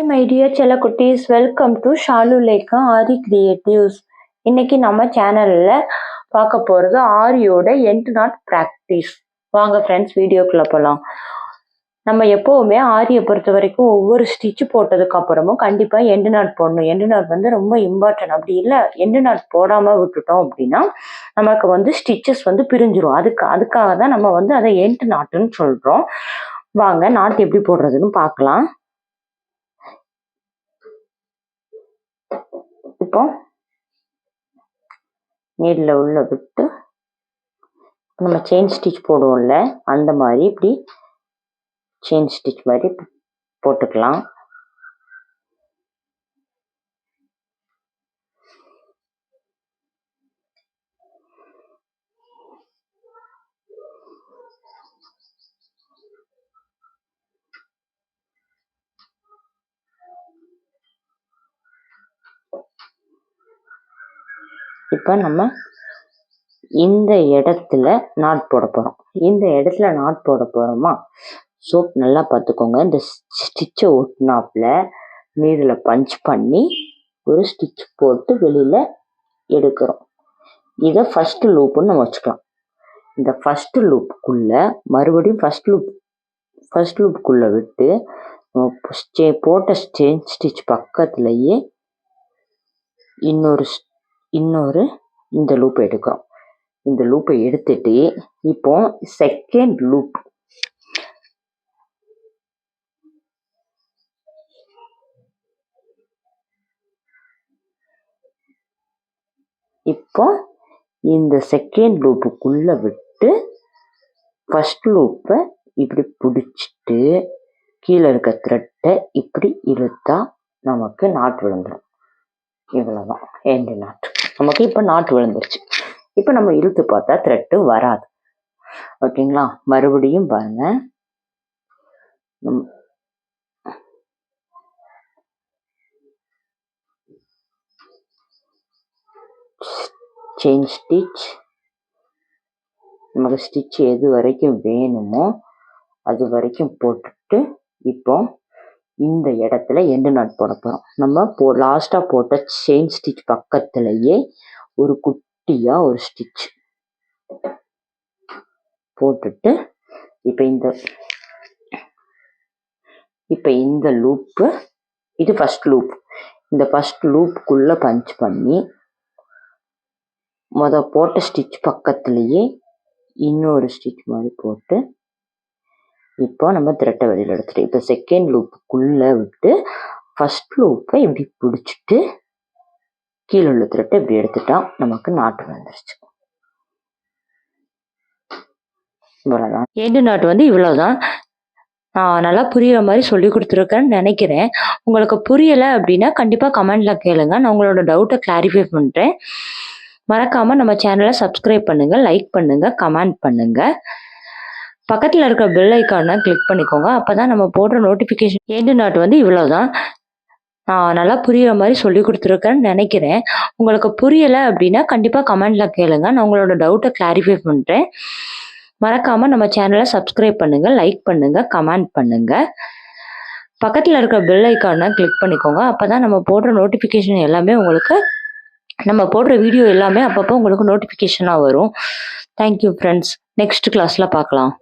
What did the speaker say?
My dear செல்லக்குட்டீஸ், welcome to Shalu Lekha Aari creatives. இன்னைக்கு நம்ம சேனல்ல பார்க்க போகிறது ஆரியோட எண்ட் நாட் ப்ராக்டிஸ். வாங்க ஃப்ரெண்ட்ஸ், வீடியோக்குள்ளே போகலாம். நம்ம எப்போவுமே ஆரியை பொறுத்த வரைக்கும் ஒவ்வொரு ஸ்டிச்சு போட்டதுக்கு அப்புறமும் கண்டிப்பாக எண்டு நாட் போடணும். எண்டு நாட் வந்து ரொம்ப இம்பார்ட்டன்ட். அப்படி இல்லை, எண்டு நாட் போடாமல் விட்டுட்டோம் அப்படின்னா நமக்கு வந்து ஸ்டிச்சஸ் வந்து பிரிஞ்சிரும். அதுக்காக தான் நம்ம வந்து அதை எண்ட் நாட்டுன்னு சொல்கிறோம். வாங்க நாட் எப்படி போடுறதுன்னு பார்க்கலாம். இப்போ நீடில் உள்ள விட்டு நம்ம செயின் ஸ்டிச் போடுவோம்ல, அந்த மாதிரி இப்படி செயின் ஸ்டிச் மாதிரி போட்டுக்கலாம். இப்போ நம்ம இந்த இடத்துல நாட் போட போகிறோம். இந்த இடத்துல நாட் போட போகிறோமா, ஸோ நல்லா பார்த்துக்கோங்க. இந்த ஸ்டிச்சை ஒட்டினாப்புல நீரில் பஞ்ச் பண்ணி ஒரு ஸ்டிச் போட்டு வெளியில் எடுக்கிறோம். இதை ஃபஸ்ட்டு லூப்புன்னு நம்ம வச்சுக்கலாம். இந்த ஃபஸ்ட்டு லூப்புக்குள்ளே மறுபடியும் ஃபஸ்ட் லூப்புக்குள்ளே விட்டு போட்ட செயின் ஸ்டிச் பக்கத்துலேயே இன்னொரு இந்த லூப் எடுக்கிறோம். இந்த லூப்பை எடுத்துட்டு இப்போ செகண்ட் லூப் இப்போ இந்த செகண்ட் லூப்புக்குள்ள விட்டு ஃபர்ஸ்ட் லூப்பை இப்படி பிடிச்சிட்டு கீழே இருக்க த்ரெட்டை இப்படி இழுத்தா நமக்கு நாட் விழுந்துடும். இவ்வளோதான் எண்டு நாட். நமக்கு இப்போ நாட் விழுந்துருச்சு. இப்போ நம்ம இழுத்து பார்த்தா த்ரெட்டு வராது. ஓகேங்களா? மறுபடியும் பாருங்க. செயின் ஸ்டிச், நமக்கு ஸ்டிச் எது வரைக்கும் வேணுமோ அது வரைக்கும் போட்டுட்டு இப்போ இந்த இடத்துல எண்டு நாட் போட போகிறோம். நம்ம லாஸ்ட்டாக போட்ட செயின் ஸ்டிச் பக்கத்துலேயே ஒரு குட்டியாக ஒரு ஸ்டிச் போட்டுட்டு இப்போ இந்த லூப்பு, இது ஃபர்ஸ்ட் லூப். இந்த ஃபர்ஸ்ட் லூப்புக்குள்ளே பஞ்ச் பண்ணி போட்ட ஸ்டிச் பக்கத்துலேயே இன்னொரு ஸ்டிச் மாதிரி போட்டு இப்போ நம்ம த்ரெட்டை வெளியில் எடுத்துட்டு இப்போ செகண்ட் லூப்புக்குள்ளே விட்டு ஃபர்ஸ்ட் லூப்பை இப்படி பிடிச்சிட்டு கீழே உள்ள த்ரெட்டை இப்படி எடுத்துட்டா நமக்கு நாட்டு வந்துருச்சு. இவ்வளோதான் எண்டு நாட்டு வந்து இவ்வளோதான். நான் நல்லா புரியுற மாதிரி சொல்லி கொடுத்துருக்கேன்னு நினைக்கிறேன். உங்களுக்கு புரியலை அப்படின்னா கண்டிப்பாக கமெண்ட்ல கேளுங்க, நான் உங்களோட டவுட்டை கிளாரிஃபை பண்ணுறேன். மறக்காமல் நம்ம சேனலை சப்ஸ்கிரைப் பண்ணுங்கள், லைக் பண்ணுங்கள், கமெண்ட் பண்ணுங்கள். பக்கத்தில் இருக்கிற பெல் ஐக்கானை கிளிக் பண்ணிக்கோங்க. அப்போ தான் நம்ம போடுற நோட்டிஃபிகேஷன். எண்டு நாட் வந்து இவ்வளோதான். நான் நல்லா புரியுற மாதிரி சொல்லி கொடுத்துருக்கேன்னு நினைக்கிறேன். உங்களுக்கு புரியலை அப்படின்னா கண்டிப்பாக கமெண்ட்ல கேளுங்க, நான் உங்களோட டவுட்டை கிளாரிஃபை பண்ணுறேன். மறக்காமல் நம்ம சேனலை சப்ஸ்கிரைப் பண்ணுங்கள், லைக் பண்ணுங்கள், கமெண்ட் பண்ணுங்கள். பக்கத்தில் இருக்கிற பெல் ஐக்கானை கிளிக் பண்ணிக்கோங்க. அப்போ தான் நம்ம போடுற நோட்டிஃபிகேஷன் எல்லாமே உங்களுக்கு, நம்ம போடுற வீடியோ எல்லாமே அப்பப்போ உங்களுக்கு நோட்டிஃபிகேஷனாக வரும். Thank you friends. நெக்ஸ்ட் கிளாஸில் பார்க்கலாம்.